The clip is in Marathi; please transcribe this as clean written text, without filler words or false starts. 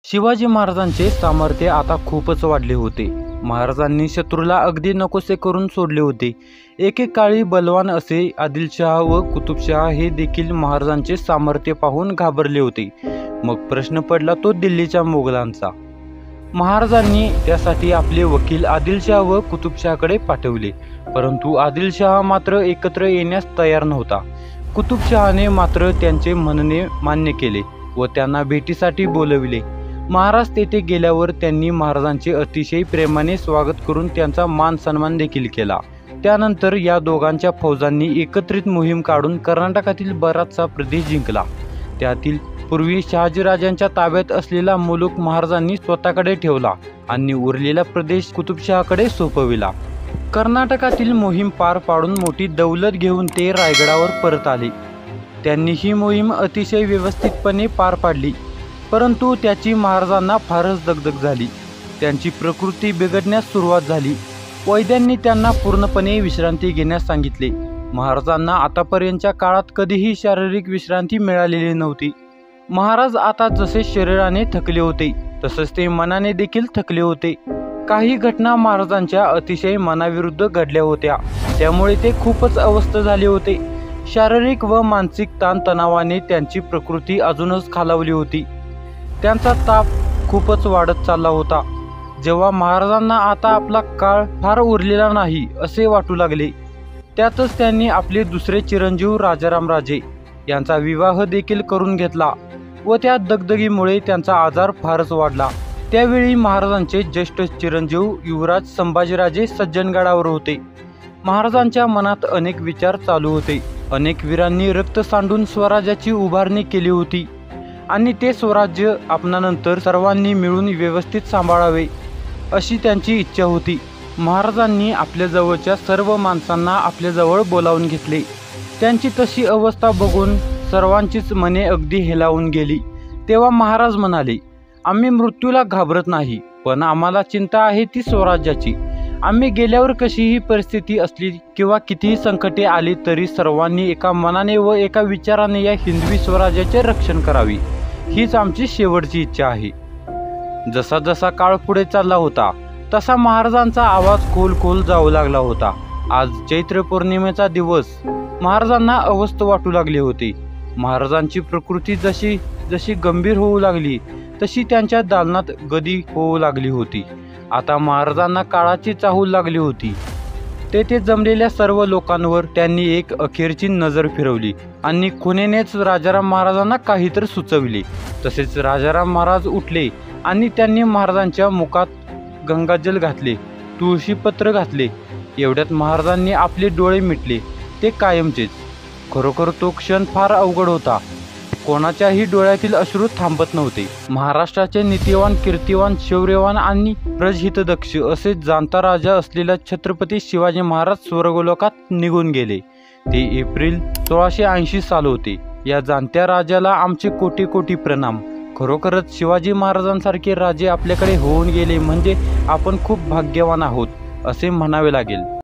शिवाजी महाराजांचे सामर्थ्य आता खूपच वाढले होते। महाराजांनी शत्रूला अगदी नकोसे करून सोडले होते। एकेकाळी बलवान असे आदिलशहा व कुतुबशहा हे देखील महाराजांचे सामर्थ्य पाहून घाबरले होते। मग प्रश्न पडला तो दिल्लीच्या मोगलांचा। महाराजांनी त्यासाठी आपले वकील आदिलशहा व कुतुबशहाकडे पाठवले, परंतु आदिलशहा मात्र एकत्र येण्यास तयार नव्हता। कुतुबशहाने मात्र त्यांचे म्हणणे मान्य केले व त्यांना भेटीसाठी बोलविले। महाराज तेथे गेल्यावर त्यांनी महाराजांचे अतिशय प्रेमाने स्वागत करून त्यांचा मान सन्मान देखील केला। त्यानंतर या दोघांच्या फौजांनी एकत्रित मोहीम काढून कर्नाटकातील बराचसा प्रदेश जिंकला। त्यातील पूर्वी शहाजीराजांच्या ताब्यात असलेला मुलूक महाराजांनी स्वतःकडे ठेवला आणि उरलेला प्रदेश कुतुबशहाकडे सोपविला। कर्नाटकातील मोहीम पार पाडून मोठी दौलत घेऊन ते रायगडावर परत आले। त्यांनी ही मोहीम अतिशय व्यवस्थितपणे पार पाडली, परंतु त्याची महाराजांना फारच दगदग झाली। त्यांची प्रकृती बिघडण्यास सुरुवात झाली। वैद्यांनी त्यांना पूर्णपणे विश्रांती घेण्यास सांगितले। महाराजांना आतापर्यंतच्या काळात कधीही शारीरिक विश्रांती मिळालेली नव्हती। महाराज आता जसे शरीराने थकले होते तसेच ते मनाने देखील थकले होते। काही घटना महाराजांच्या अतिशय मनाविरुद्ध घडल्या होत्या, त्यामुळे ते खूपच अस्वस्थ झाले होते। शारीरिक व मानसिक ताणतणावाने त्यांची प्रकृती अजूनच खालावली होती। त्यांचा ताप खूपच वाढत चालला होता। जेव्हा महाराजांना आता आपला काळ फार उरलेला नाही असे वाटू लागले, त्यातच त्यांनी आपले दुसरे चिरंजीव राजाराम राजे यांचा विवाह देखील करून घेतला व त्या दगदगीमुळे त्यांचा आजार फारच वाढला। त्यावेळी महाराजांचे ज्येष्ठ चिरंजीव युवराज संभाजीराजे सज्जनगडावर होते। महाराजांच्या मनात अनेक विचार चालू होते। अनेक वीरांनी रक्त सांडून स्वराज्याची उभारणी केली होती आणि ते स्वराज्य आपणानंतर सर्वांनी मिळून व्यवस्थित सांभाळावे अशी त्यांची इच्छा होती। महाराजांनी आपल्या जवळच्या सर्व माणसांना आपल्याजवळ बोलावून घेतले। त्यांची तशी अवस्था बघून सर्वांचीच मने अगदी हेलावून गेली। तेव्हा महाराज म्हणाले, आम्ही मृत्यूला घाबरत नाही, पण आम्हाला चिंता आहे ती स्वराज्याची। आम्ही गेल्यावर कशीही परिस्थिती असली किंवा कितीही संकटे आली तरी सर्वांनी एका मनाने व एका विचाराने या हिंदवी स्वराज्याचे रक्षण करावे, हीच आमची शेवटची इच्छा आहे। जसा जसा काळ पुढे चालला होता तसा महाराजांचा आवाज खोल खोल जाऊ लागला होता। आज चैत्र पौर्णिमेचा दिवस महाराजांना अस्वस्थ वाटू लागले होते। महाराजांची प्रकृती जशी जशी गंभीर होऊ लागली तशी त्यांच्या दालनात गदी होऊ लागली होती। आता महाराजांना काळाची चाहूल लागली होती। तेथे जमलेल्या सर्व लोकांवर त्यांनी एक अखेरची नजर फिरवली आणि खुनेनेच राजाराम महाराजांना काहीतरी सुचविले। तसेच राजाराम महाराज उठले आणि त्यांनी महाराजांच्या मुखात गंगाजल घातले, तुळशीपत्र घातले। एवढ्यात महाराजांनी आपले डोळे मिटले, ते कायमचेच। खरोखर तो क्षण फार अवघड होता। कोणाच्याही डोळ्यातील अश्रू थांबत नव्हते। महाराष्ट्राचे नीतिवान, कीर्तिवान, शौर्यवान आणि प्रजहितदक्ष असे जाणता राजा असलेला छत्रपती शिवाजी महाराज स्वर्गलोकात निघून गेले। ते एप्रिल 1680 साल होते। या जाणत्या राजाला आमचे कोटी कोटी प्रणाम। खरोखरच शिवाजी महाराजांसारखे राजे आपल्याकडे होऊन गेले म्हणजे आपण खूप भाग्यवान आहोत असे म्हणावे लागेल।